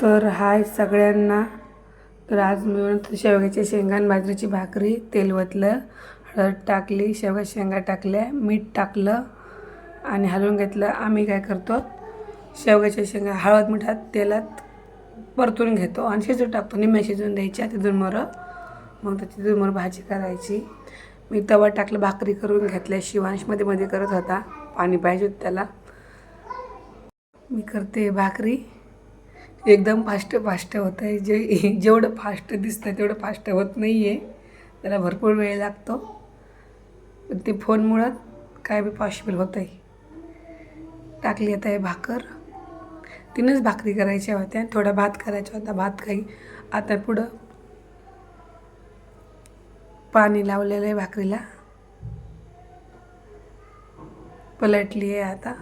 तर हाय सगळ्यांना. तर आज मी बनवतो शेवग्याच्या शेंगा आणि बाजरीची भाकरी. तेल वतलं, हळद टाकली, शेवग्याच्या शेंगा टाकल्या, मीठ टाकलं आणि हलवून घेतलं. आम्ही काय करतो, शेवग्याच्या शेंगा हळद मिठात तेलात परतून घेतो आणि शिजू टाकतो. निम्म्या शिजून द्यायच्या तिथून मग त्याची दुमर भाजी करायची. मी तवा टाकलं, भाकरी करून घेतल्या. शिवांश मध्ये करत होता, पाणी पाहिजे होतं त्याला. मी करते भाकरी. एकदम फास्ट होतं आहे. जेवढं फास्ट दिसतं तेवढं फास्ट होत नाही आहे, त्याला भरपूर वेळ लागतो. पण ते फोनमुळं काय बी पॉसिबल होतं आहे. टाकली आता हे भाकर. 3च भाकरी करायच्या होत्या, थोडा भात करायचा होता. भात काही आता पुढं पाणी लावलेलं आहे भाकरीला. पलटली आहे आता.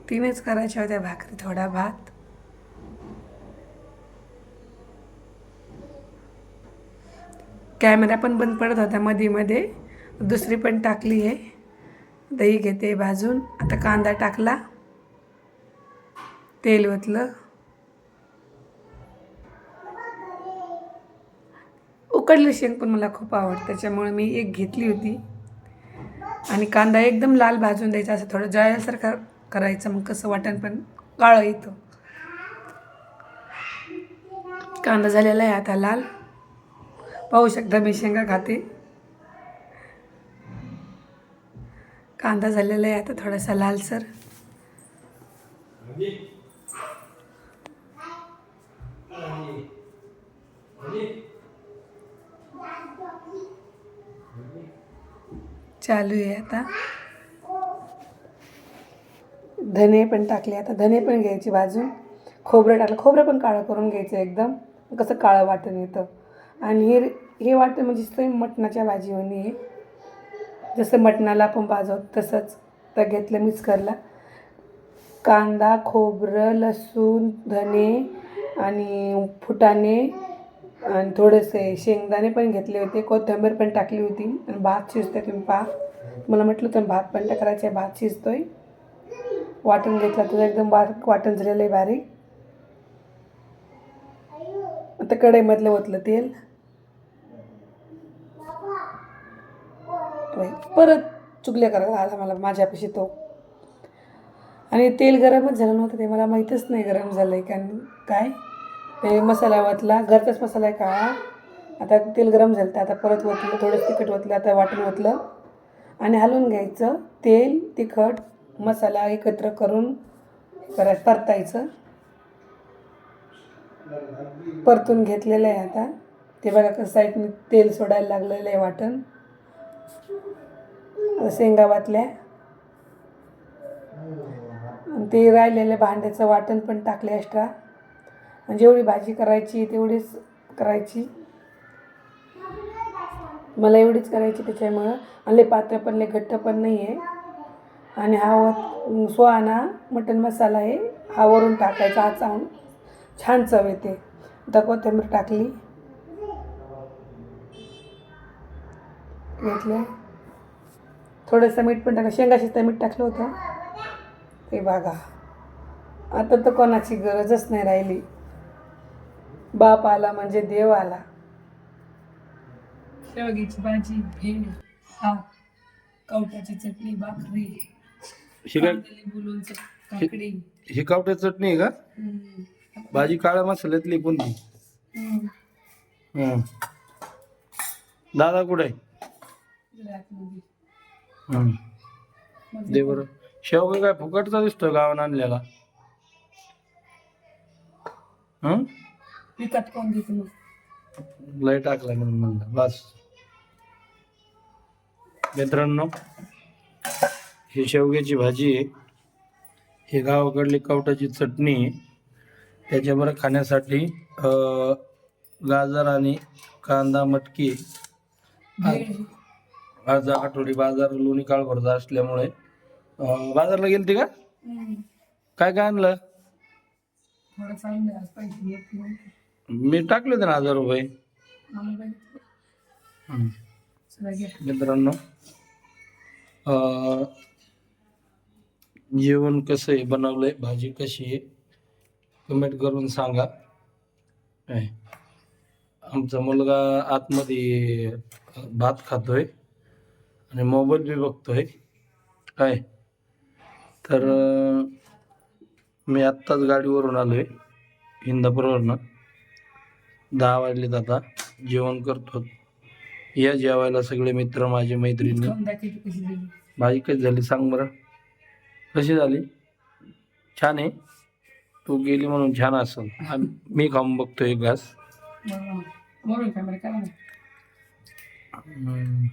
3च करायच्या होत्या भाकरी, थोडा भात. कॅमेरा पण बंद पडत होता मध्ये. दुसरी पण टाकली आहे. दही घेते भाजून. आता कांदा टाकला, तेल ओतलं. उकडली शेंग पण मला खूप आवडतं, त्याच्यामुळे मी एक घेतली होती. आणि कांदा एकदम लाल भाजून द्यायचा, असं थोडं जळल्यासारखं करायचं. मग कसं वाटण पण काळं येतं. कांदा झालेला आहे आता लाल. पाहू शकता मी शेंगा खाते. कांदा झालेला आहे आता थोडासा लालसर. चालू आहे आता. धने पण टाकले. आता धने पण घ्यायचे भाजून. खोबरं टाकलं, खोबरं पण काळं करून घ्यायचं एकदम, कसं काळं वाटण येतं. आणि हे वाटण म्हणजे सेम मटणाच्या भाजीवानी आहे. जसं मटणाला आपण भाजवतो तसंच. तर घेतलं मिक्सरला. कांदा, खोबरं, लसूण, धने आणि फुटाणे आणि थोडेसे शेंगदाणे पण घेतले होते. कोथिंबीर पण टाकली होती. आणि भात शिजतोय, तुम्ही पहा. मला म्हटलं तर भात पण करायचं आहे. भात शिजतोय. वाटण घेतलं तर एकदम बारीक वाटण झालेलं आहे, बारीक. आता कढईमधलं ओतलं तेल. परत चुगल्या करायला आला मला माझ्यापाशी तो. आणि तेल गरमच झालं नव्हतं, ते मला माहीतच नाही गरम झालं आहे का काय. ते मसाला ओतला, घरचाच मसाला आहे काळा. आता तेल गरम झालं तर आता परत ओतलं, थोडं तिखट ओतलं. आता वाटण ओतलं आणि हलवून घ्यायचं. तेल, तिखट, मसाला एकत्र करून परतायचं. परतून घेतलेलं आहे आता. ते बघा कसं साईडने तेल सोडायला लागलेलं आहे वाटण. शेंगा वाटल्या आणि ते राहिलेलं भांड्याचं वाटण पण टाकले एक्स्ट्रा. आणि जेवढी भाजी करायची तेवढीच करायची. मला एवढीच करायची त्याच्यामुळं. आणि लय पातळ पण लय घट्ट पण नाही आहे. आणि हा सुहाना मटण मसाला आहे, हा वरून टाकायचा. हा चांगला छान चव येते. आता कोथिंबीर टाकली, घेतलं. थोडंसं मीठ पण टाकलं. शेंगा शिजता मीठ टाकलं होतं. ते बघा, आता तर कोणाची गरजच नाही राहिली. बाप आला म्हणजे देव आला. शेवग्याची भाजी, भेंड, भात, कवट्याची चटणी, भाकरी, काकडी. ही कवट्याची चटणी आहे का? भाजी काळ्या मसाल्यातली कोणती? दादा कुठे आहे? दे बरं. शेवगा काय फुकटचा दिसतोय गावानं आणलेला? विकत कोण देते मग? लय टाकलाय म्हणून म्हणलं बस. मित्रांनो, ही शेवग्याची भाजी आहे. ही गावाकडली कवटाची चटणी आहे. त्याच्याबरोबर खाण्यासाठी गाजर आणि कांदा, मटकी. आज आठवडी बाजार लोणी काळ भरता असल्यामुळे बाजारला गेलती का? काय काय आणलं? मी टाकले होते ना 1000 रुपये. मित्रांनो, जेवण कसं आहे, बनवलंय, भाजी कशी आहे, कमेंट करून सांगा. काय आमचा मुलगा आतमध्ये भात खातोय आणि मोबाईल बी बघतोय. काय तर मी आत्ताच गाडीवरून आलोय इंदापूरवरनं. 10 वाजलेत आता. जेवण करतो. या जेवायला सगळे मित्र, माझे मैत्रिणी. भाजी कशी झाली सांग बरं, कशी झाली? छान आहे. तू गेली म्हणून छान असेल. मी खाऊन बघतो एक घास. हम्म.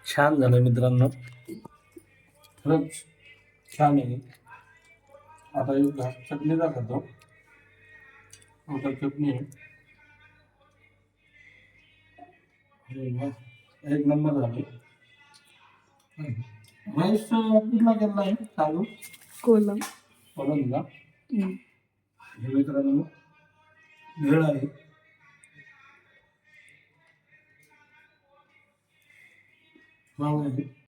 छान झालं मित्रांनो, खरंच छान आहे. आता एक घास चटणी दाखवतो. आता चटणी आहे. अरे वा, एक नंबर झाली. राईस कुठला केला आहे चालू? कोलम. कोलम का? हे मित्रांनो भेळ आहे. वाव आहे.